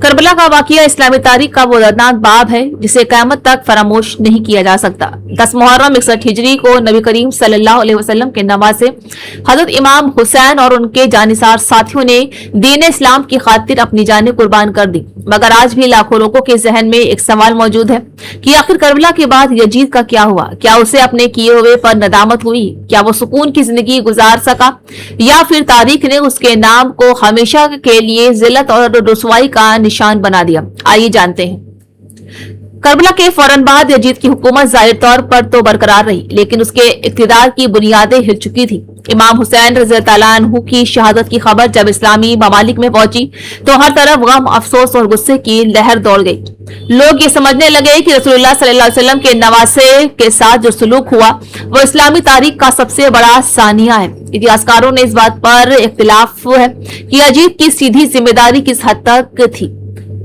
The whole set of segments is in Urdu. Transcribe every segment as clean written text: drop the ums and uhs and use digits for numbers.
کربلا کا واقعہ اسلامی تاریخ کا وہ دردناک باب ہے جسے قیامت تک فراموش نہیں کیا جا سکتا۔ 10 محرم 61 ہجری کو نبی کریم صلی اللہ علیہ وسلم کے نواسے حضرت امام حسین اور ان کے جانثار ساتھیوں نے دین اسلام کی خاطر اپنی جانیں قربان کر دی، مگر آج بھی لاکھوں لوگوں کے ذہن میں ایک سوال موجود ہے کہ آخر کربلا کے بعد یزید کا کیا ہوا؟ کیا اسے اپنے کیے ہوئے پر ندامت ہوئی؟ کیا وہ سکون کی زندگی گزار سکا، یا پھر تاریخ نے اس کے نام کو ہمیشہ کے لیے ذلت اور رسوائی کا نشان بنا دیا؟ آئیے جانتے ہیں۔ کربلا کے فوراً بعد یزید کی حکومت ظاہر طور پر تو برقرار رہی، لیکن اس کے اقتدار کی بنیادیں ہل چکی تھی۔ امام حسین رضی اللہ تعالیٰ عنہ کی شہادت کی خبر جب اسلامی ممالک میں پہنچی تو ہر طرف غم، افسوس اور غصے کی لہر دوڑ گئی۔ لوگ یہ سمجھنے لگے کہ رسول اللہ صلی اللہ علیہ وسلم کے نواسے کے ساتھ جو سلوک ہوا وہ اسلامی تاریخ کا سب سے بڑا سانحہ ہے۔ اتہاسکاروں نے اس بات پر اختلاف ہے کہ یزید کی سیدھی ذمہ داری کس حد تک تھی،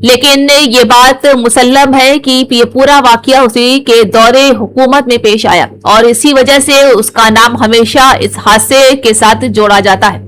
لیکن یہ بات مسلم ہے کہ یہ پورا واقعہ اسی کے دور حکومت میں پیش آیا اور اسی وجہ سے اس کا نام ہمیشہ اس حادثے کے ساتھ جوڑا جاتا ہے۔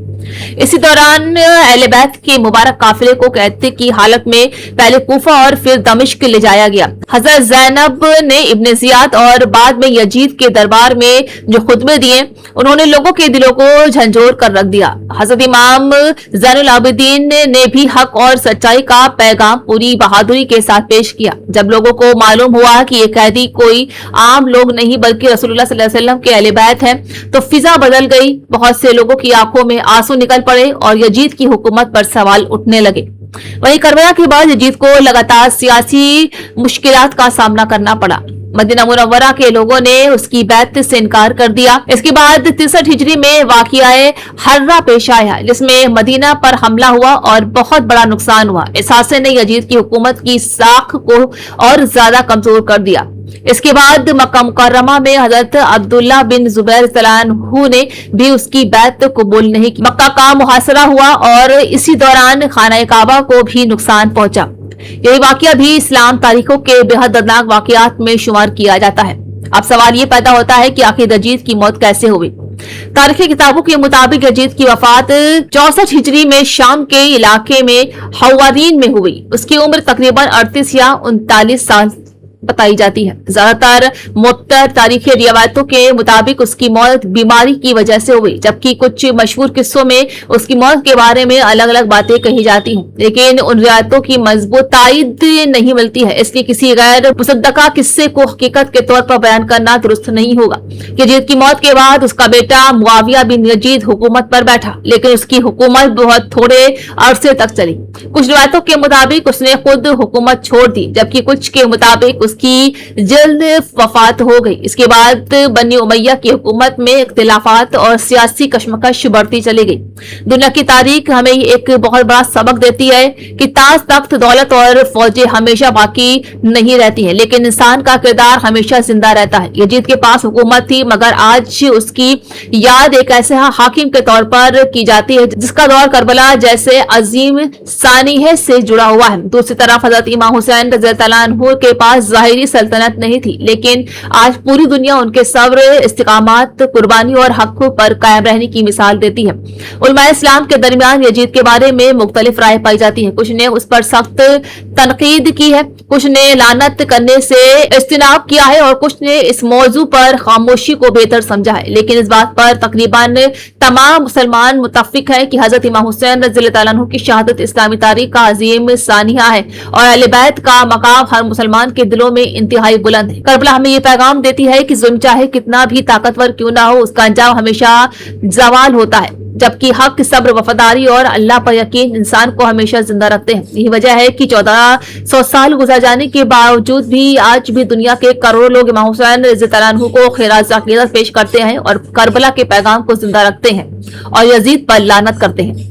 اسی دوران اہل بیت کے مبارک قافلے کو قحط کی حالت میں پہلے کوفہ اور پھر دمشق لے جایا گیا۔ حضرت زینب نے ابن زیاد اور بعد میں یزید کے دربار میں جو خطبے دیے انہوں نے لوگوں کے دلوں کو جھنجھوڑ کر رکھ دیا۔ حضرت امام زین العابدین نے بھی حق اور سچائی کا پیغام پوری بہادری کے ساتھ پیش کیا۔ جب لوگوں کو معلوم ہوا کہ یہ قیدی کوئی عام لوگ نہیں بلکہ رسول اللہ صلی اللہ علیہ وسلم کے اہل بیت ہیں تو فضا بدل گئی۔ بہت سے لوگوں کی آنکھوں میں آنسو نکل پڑے اور یزید کی حکومت پر سوال اٹھنے لگے۔ وہیں کربلا کے بعد یزید کو لگاتار سیاسی مشکلات کا سامنا کرنا پڑا۔ مدینہ منورہ کے لوگوں نے اس کی بیعت سے انکار کر دیا۔ اس کے بعد 63 ہجری میں واقعہ حرہ پیش آیا جس میں مدینہ پر حملہ ہوا اور بہت بڑا نقصان ہوا۔ اس حادثے نے یزید کی حکومت کی ساکھ کو اور زیادہ کمزور کر دیا۔ اس کے بعد مکہ مکرمہ میں حضرت عبداللہ بن زبیر رضی اللہ عنہ نے بھی اس کی بیعت قبول نہیں کی۔ مکہ کا محاصرہ ہوا اور اسی دوران خانہ کعبہ کو بھی نقصان پہنچا۔ یہی واقعہ بھی اسلام تاریخوں کے بے حد دردناک واقعات میں شمار کیا جاتا ہے۔ اب سوال یہ پیدا ہوتا ہے کہ آخر یزید کی موت کیسے ہوئی؟ تاریخی کتابوں کے مطابق یزید کی وفات 64 ہجری میں شام کے علاقے میں حوارین میں ہوئی۔ اس کی عمر تقریباً 38 یا 39 سال بتائی جاتی ہے۔ زیادہ تر معتبر تاریخی روایتوں کے مطابق اس کی موت بیماری کی وجہ سے ہوئی، جبکہ کچھ مشہور قصوں میں اس کی موت کے بارے میں الگ الگ باتیں کہی جاتی ہیں، لیکن ان روایتوں کی مضبوط تائید نہیں ملتی ہے، اس لیے کسی غیر مصدقہ قصے کو حقیقت کے طور پر بیان کرنا درست نہیں ہوگا۔ یزید کی موت کے بعد اس کا بیٹا معاویہ بن یزید حکومت پر بیٹھا، لیکن اس کی حکومت بہت تھوڑے عرصے تک چلی۔ کچھ روایتوں کے مطابق اس نے خود حکومت چھوڑ دی، جبکہ کچھ کے مطابق اس کی جلد وفات ہو گئی۔ اس کے بعد بنی امیہ کی حکومت میں اختلافات اور سیاسی کشمکش بڑھتی چلی گئی۔ دنیا کی تاریخ ہمیں ایک بہت بڑا سبق دیتی ہے کہ تاج تخت، دولت اور فوجیں ہمیشہ باقی نہیں رہتی ہیں، لیکن انسان کا کردار ہمیشہ زندہ رہتا ہے۔ یزید کے پاس حکومت تھی، مگر آج اس کی یاد ایک ایسے حاکم کے طور پر کی جاتی ہے جس کا دور کربلا جیسے عظیم سانحے سے جڑا ہوا ہے۔ دوسری طرف حضرت امام حسین رضی اللہ عنہ کے پاس ظاہری سلطنت نہیں تھی، لیکن آج پوری دنیا ان کے صبر، استقامت، قربانی اور حق پر قائم رہنے کی مثال دیتی ہے۔ علماء اسلام کے درمیان یزید کے بارے میں مختلف رائے پائی جاتی ہیں۔ کچھ نے اس پر سخت تنقید کی ہے، کچھ نے لعنت کرنے سے اجتناب کیا ہے اور کچھ نے اس موضوع پر خاموشی کو بہتر سمجھا ہے، لیکن اس بات پر تقریباً تمام مسلمان متفق ہیں کہ حضرت امام حسین رضی اللہ تعالیٰ عنہ کی شہادت اسلامی تاریخ کا عظیم سانحہ ہے اور اہل بیت کا مقام ہر مسلمان کے دلوں میں انتہائی بلند ہے۔ کربلا ہمیں یہ پیغام دیتی ہے کہ ظلم چاہے کتنا بھی طاقتور کیوں نہ ہو، اس کا انجام ہمیشہ زوال ہوتا ہے، جبکہ حق، صبر، وفاداری اور اللہ پر یقین انسان کو ہمیشہ زندہ رکھتے ہیں۔ یہی وجہ ہے کہ 1400 سال گزر جانے کے باوجود بھی آج بھی دنیا کے کروڑوں لوگ امام حسین رضی اللہ عنہ کو خراج عقیدت پیش کرتے ہیں اور کربلا کے پیغام کو زندہ رکھتے ہیں اور یزید پر لعنت کرتے ہیں۔